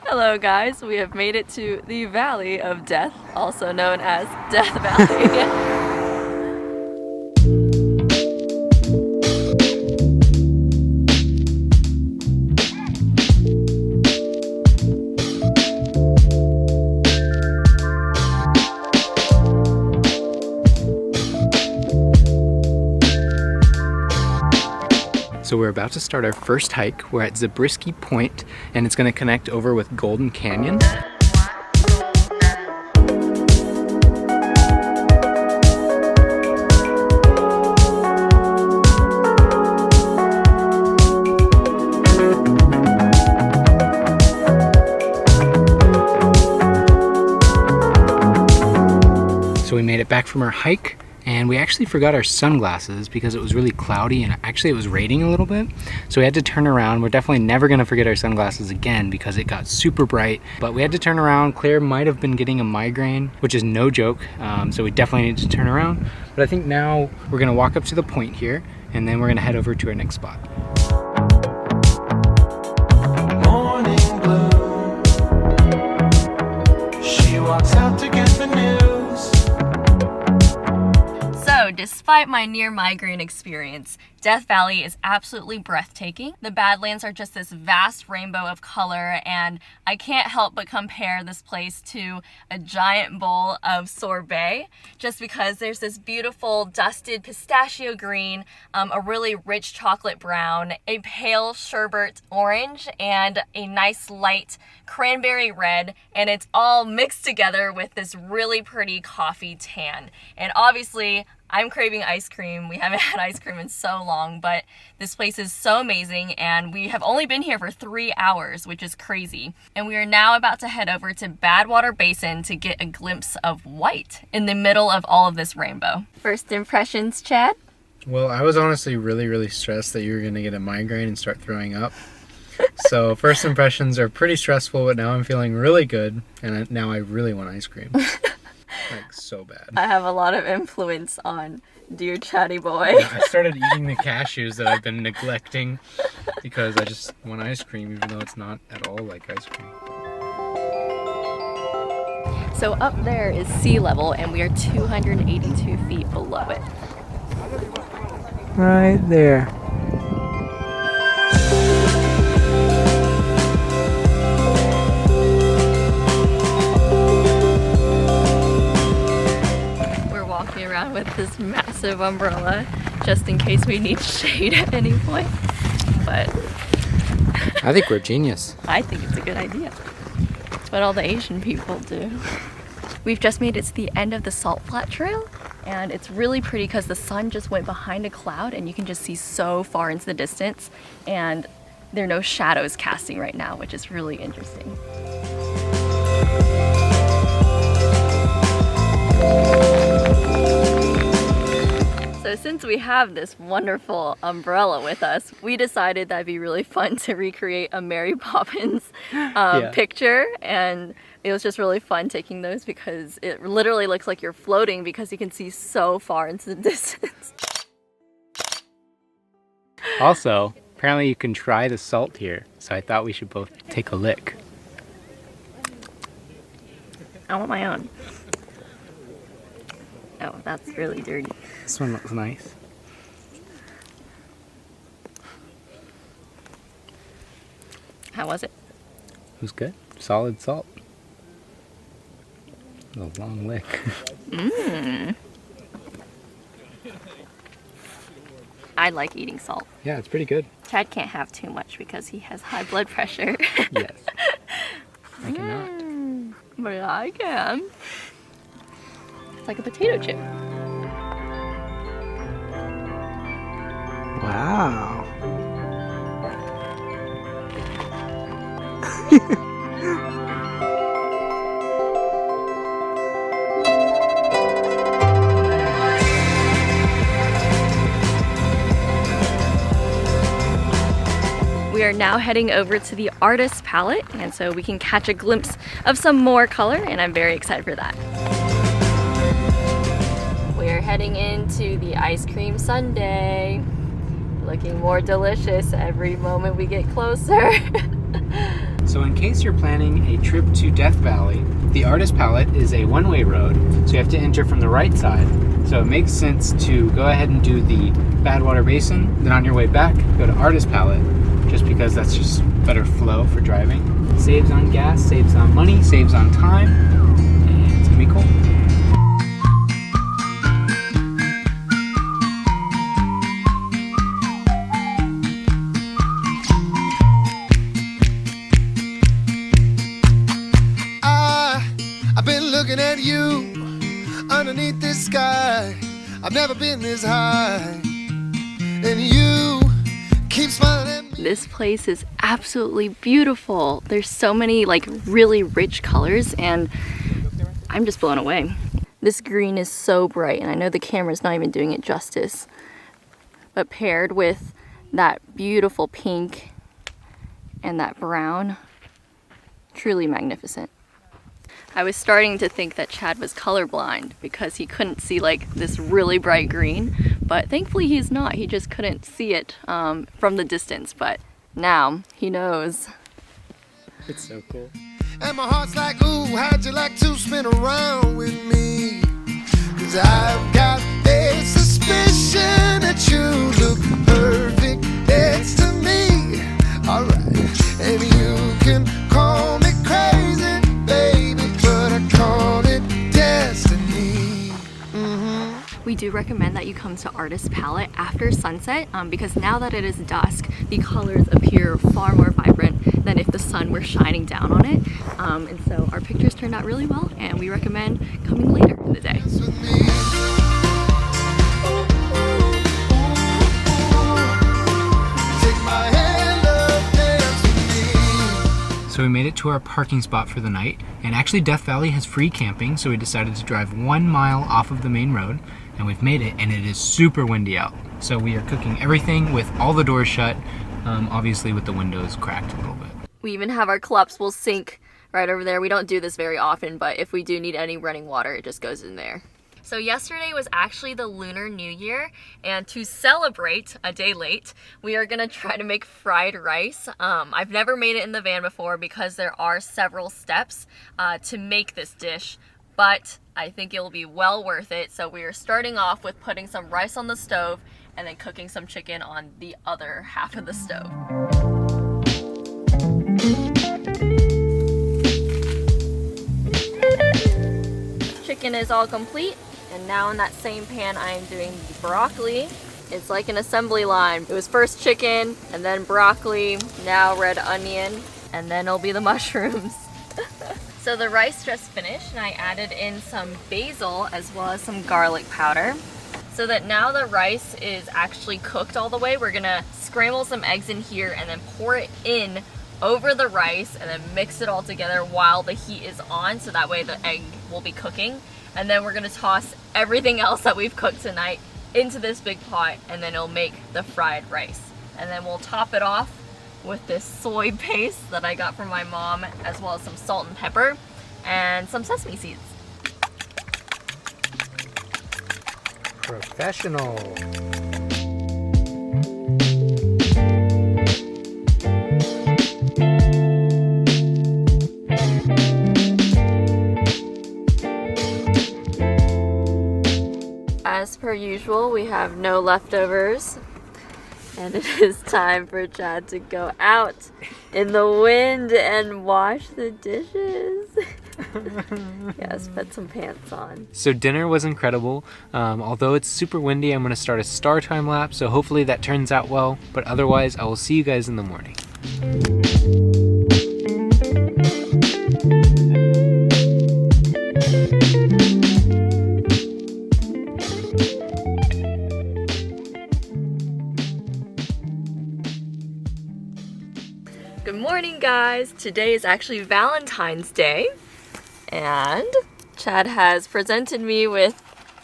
Hello guys, we have made it to the Valley of Death, also known as Death Valley. So we're about to start our first hike. We're at Zabriskie Point, and it's going to connect over with Golden Canyon. So we made it back from our hike. And we actually forgot our sunglasses because it was really cloudy and actually it was raining a little bit. So we had to turn around. We're definitely never gonna forget our sunglasses again because it got super bright. But we had to turn around. Claire might have been getting a migraine, which is no joke. So we definitely need to turn around. But I think now we're gonna walk up to the point here and then we're gonna head over to our next spot. Morning blue. She walks out to get the news. So, despite my near migraine experience, Death Valley is absolutely breathtaking. The Badlands are just this vast rainbow of color, and I can't help but compare this place to a giant bowl of sorbet, just because there's this beautiful dusted pistachio green, a really rich chocolate brown, a pale sherbet orange, and a nice light cranberry red, and it's all mixed together with this really pretty coffee tan. And obviously, I'm craving ice cream. We haven't had ice cream in so long, but this place is so amazing, and we have only been here for 3 hours, which is crazy. And we are now about to head over to Badwater Basin to get a glimpse of white in the middle of all of this rainbow. First impressions, Chad? Well, I was honestly really stressed that you were gonna get a migraine and start throwing up. So first impressions are pretty stressful, but now I'm feeling really good, and now I really want ice cream. Like, so bad. I have a lot of influence on dear chatty boy. Yeah, I started eating the cashews that I've been neglecting because I just want ice cream, even though it's not at all like ice cream. So up there is sea level, and we are 282 feet below it. Right there. Around with this massive umbrella just in case we need shade at any point, but I think we're genius. I think it's a good idea. It's what all the Asian people do. We've just made it to the end of the Salt Flat Trail, and it's really pretty because the sun just went behind a cloud and you can just see so far into the distance, and there are no shadows casting right now, which is really interesting. So since we have this wonderful umbrella with us, we decided that'd be really fun to recreate a Mary Poppins picture, and it was just really fun taking those because it literally looks like you're floating because you can see so far into the distance. Also, apparently you can try the salt here, so I thought we should both take a lick. I want my own. Oh, that's really dirty. This one looks nice. How was it? It was good. Solid salt. A long lick. Mmm. I like eating salt. Yeah, it's pretty good. Chad can't have too much because he has high blood pressure. Yes. I cannot. But I can. It's like a potato chip. Wow. We are now heading over to the Artist Palette, and so we can catch a glimpse of some more color, and I'm very excited for that. We're heading into the ice cream sundae. Looking more delicious every moment we get closer. So in case you're planning a trip to Death Valley, the Artist Palette is a one-way road, so you have to enter from the right side. So it makes sense to go ahead and do the Badwater Basin, then on your way back, go to Artist Palette, just because that's just better flow for driving. Saves on gas, saves on money, saves on time, and it's gonna be cool. I've been looking at you underneath this sky. I've never been this high, and you keep smiling at me. This place is absolutely beautiful. There's so many like really rich colors and I'm just blown away. This green is so bright and I know the camera's not even doing it justice, but paired with that beautiful pink and that brown, truly magnificent. I was starting to think that Chad was colorblind because he couldn't see like this really bright green, but thankfully he's not. He just couldn't see it from the distance, but now he knows. It's so cool. And my heart's like, ooh, how'd you like to spin around with me? 'Cause I've got a suspicion that you look perfect next to me. Alright, and you can call me crazy, baby, but I call it destiny. We do recommend that you come to Artist Palette after sunset because now that it is dusk, the colors appear far more vibrant than if the sun were shining down on it. And so our pictures turned out really well and we recommend coming later in the day. Dance with me. Take my hand, love, dance with me. So we made it to our parking spot for the night, and actually Death Valley has free camping, so we decided to drive 1 mile off of the main road, and we've made it, and it is super windy out. So we are cooking everything with all the doors shut, obviously with the windows cracked a little bit. We even have our collapsible sink right over there. We don't do this very often, but if we do need any running water, it just goes in there. So yesterday was actually the Lunar New Year, and to celebrate a day late, we are gonna try to make fried rice. I've never made it in the van before because there are several steps to make this dish, but I think it will be well worth it. So we are starting off with putting some rice on the stove and then cooking some chicken on the other half of the stove. Chicken is all complete, and now in that same pan I am doing the broccoli. It's like an assembly line. It was first chicken and then broccoli, now red onion, and then it'll be the mushrooms. So the rice just finished and I added in some basil as well as some garlic powder. So that now the rice is actually cooked all the way, we're gonna scramble some eggs in here and then pour it in over the rice and then mix it all together while the heat is on, so that way the egg will be cooking. And then we're gonna toss everything else that we've cooked tonight into this big pot, and then it'll make the fried rice. And then we'll top it off with this soy paste that I got from my mom, as well as some salt and pepper and some sesame seeds. Professional. As per usual, we have no leftovers, and it is time for Chad to go out in the wind and wash the dishes. Yes, put some pants on. So dinner was incredible. Although it's super windy, I'm going to start a star time lapse, so hopefully that turns out well. But otherwise, I will see you guys in the morning. Good morning, guys. Today is actually Valentine's Day, and Chad has presented me with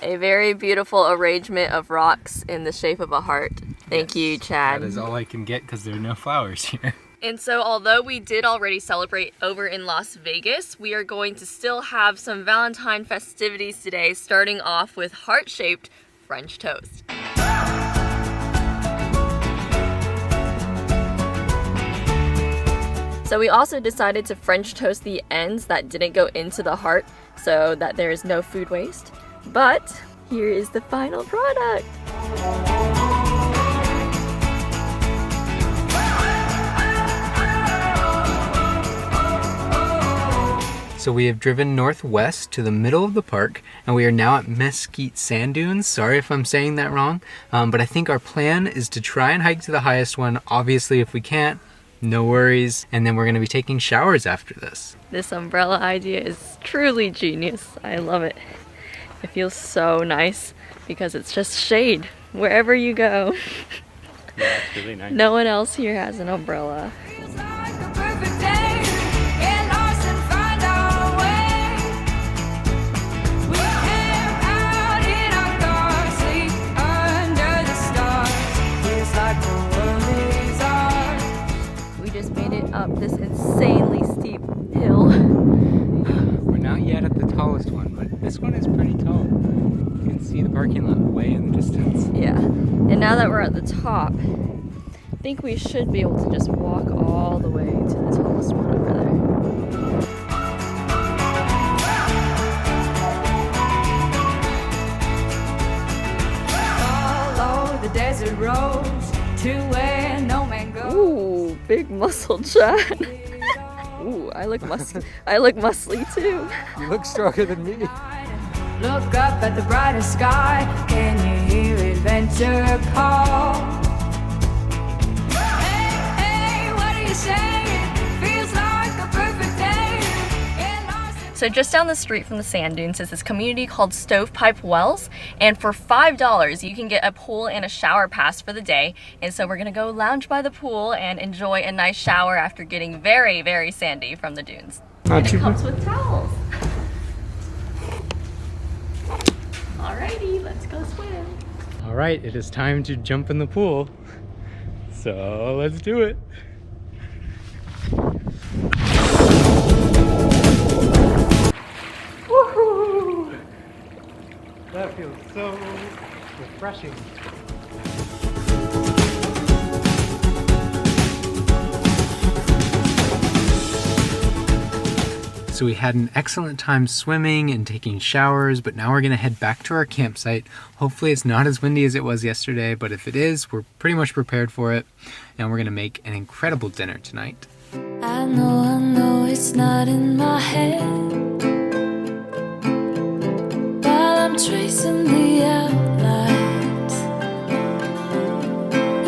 a very beautiful arrangement of rocks in the shape of a heart. Thank you, Chad. That is all I can get because there are no flowers here. And so although we did already celebrate over in Las Vegas, we are going to still have some Valentine festivities today, starting off with heart-shaped French toast. So we also decided to French toast the ends that didn't go into the heart so that there is no food waste. But here is the final product. So we have driven northwest to the middle of the park, and we are now at Mesquite sand dunes. Sorry if I'm saying that wrong, but I think our plan is to try and hike to the highest one. Obviously, if we can't, no worries. And then we're gonna be taking showers after this. This umbrella idea is truly genius. I love it. It feels so nice because it's just shade wherever you go. Yeah, it's really nice. No one else here has an umbrella. Up this insanely steep hill. We're not yet at the tallest one, but this one is pretty tall. You can see the parking lot way in the distance. Yeah, and now that we're at the top, I think we should be able to just walk all the way to the tallest one over there. Follow the desert roads to where no man goes. Ooh, big muscle Chad. Ooh, I look muscly too. You look stronger than me. Look up at the brightest sky. Can you hear adventure call? Hey, hey, what are you saying? Feels like a perfect day. So just down the street from the sand dunes is this community called Stovepipe Wells, and for $5 you can get a pool and a shower pass for the day. And so we're gonna go lounge by the pool and enjoy a nice shower after getting very, very sandy from the dunes. And it comes with towels. Alrighty, let's go swim. All right, it is time to jump in the pool. So let's do it. Woohoo! That feels so refreshing. So we had an excellent time swimming and taking showers, but now we're gonna head back to our campsite. Hopefully it's not as windy as it was yesterday, but if it is, we're pretty much prepared for it. And we're gonna make an incredible dinner tonight. I know it's not in my head, while I'm tracing the outlines,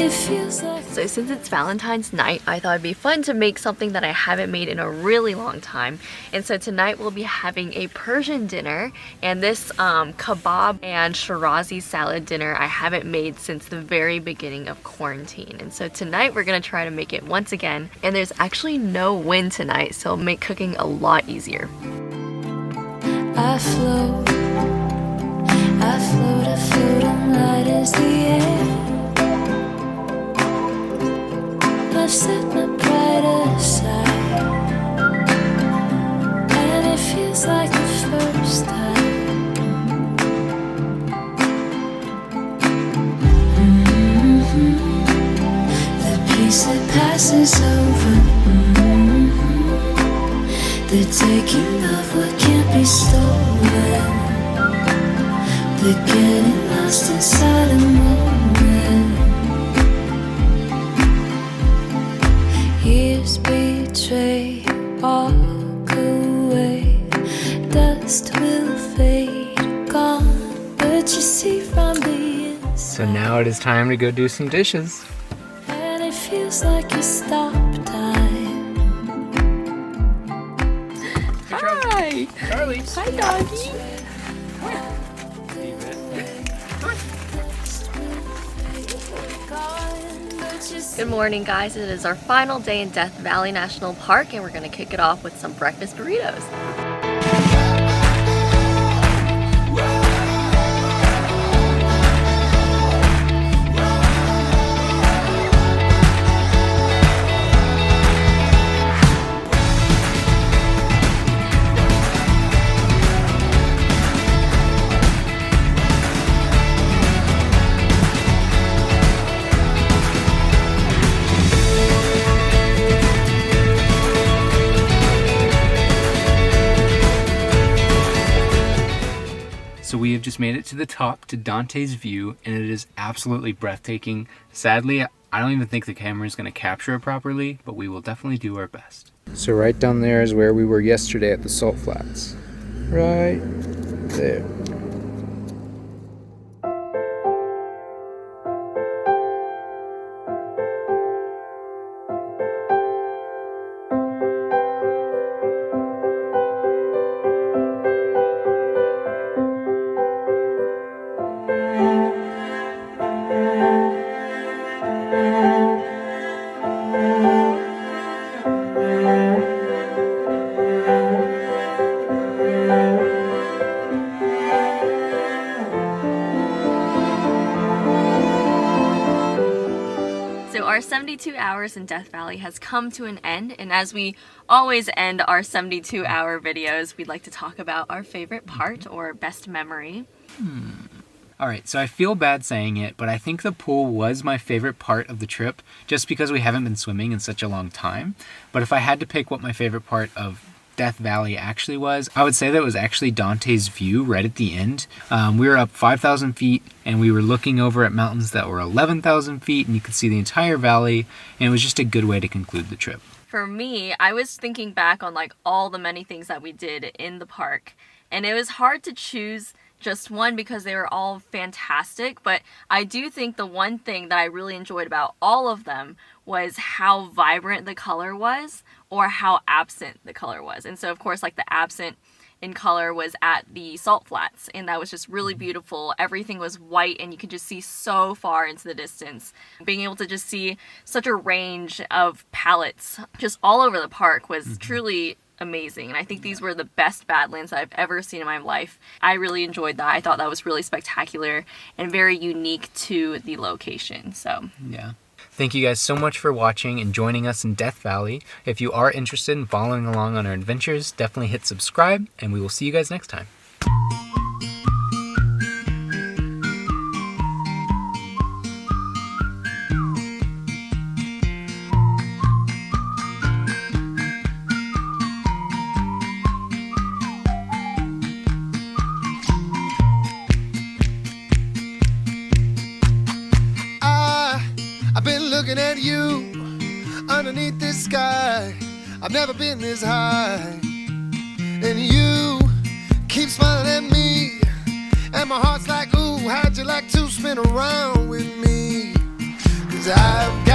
it feels like. So since it's Valentine's night, I thought it'd be fun to make something that I haven't made in a really long time. And so tonight we'll be having a Persian dinner, and this kebab and Shirazi salad dinner I haven't made since the very beginning of quarantine. And so tonight we're gonna try to make it once again. And there's actually no wind tonight, so it'll make cooking a lot easier. I float, I'm light as the air. I've set my pride aside, and it feels like the first time. The peace that passes over, the taking of what can't be stolen, the getting lost inside a moment. Years betray, walk away, dust will fade, gone, but you see from the inside. So now it is time to go do some dishes. And it feels like you stop time. Hi! Charlie! Hi, doggy! Good morning, guys. It is our final day in Death Valley National Park, and we're going to kick it off with some breakfast burritos. we've just made it to the top, to Dante's View, and it is absolutely breathtaking. Sadly, I don't even think the camera is going to capture it properly, but we will definitely do our best. So right down there is where we were yesterday at the salt flats. Right there. Our 72 hours in Death Valley has come to an end, and as we always end our 72-hour videos, we'd like to talk about our favorite part or best memory. Alright, so I feel bad saying it, but I think the pool was my favorite part of the trip, just because we haven't been swimming in such a long time. But if I had to pick what my favorite part of Death Valley actually was, I would say that it was actually Dante's View right at the end. We were up 5,000 feet and we were looking over at mountains that were 11,000 feet, and you could see the entire valley, and it was just a good way to conclude the trip. For me, I was thinking back on like all the many things that we did in the park, and it was hard to choose just one because they were all fantastic, but I do think the one thing that I really enjoyed about all of them was how vibrant the color was, or how absent the color was. And so of course, like the absent in color was at the salt flats, and that was just really beautiful. Everything was white and you could just see so far into the distance. Being able to just see such a range of palettes just all over the park was truly amazing, and I think these were the best Badlands I've ever seen in my life. I really enjoyed that. I thought that was really spectacular and very unique to the location. So yeah. Thank you guys so much for watching and joining us in Death Valley. If you are interested in following along on our adventures, definitely hit subscribe, and we will see you guys next time. I've been looking at you underneath this sky. I've never been this high. And you keep smiling at me, and my heart's like, ooh, how'd you like to spin around with me? 'Cause I've got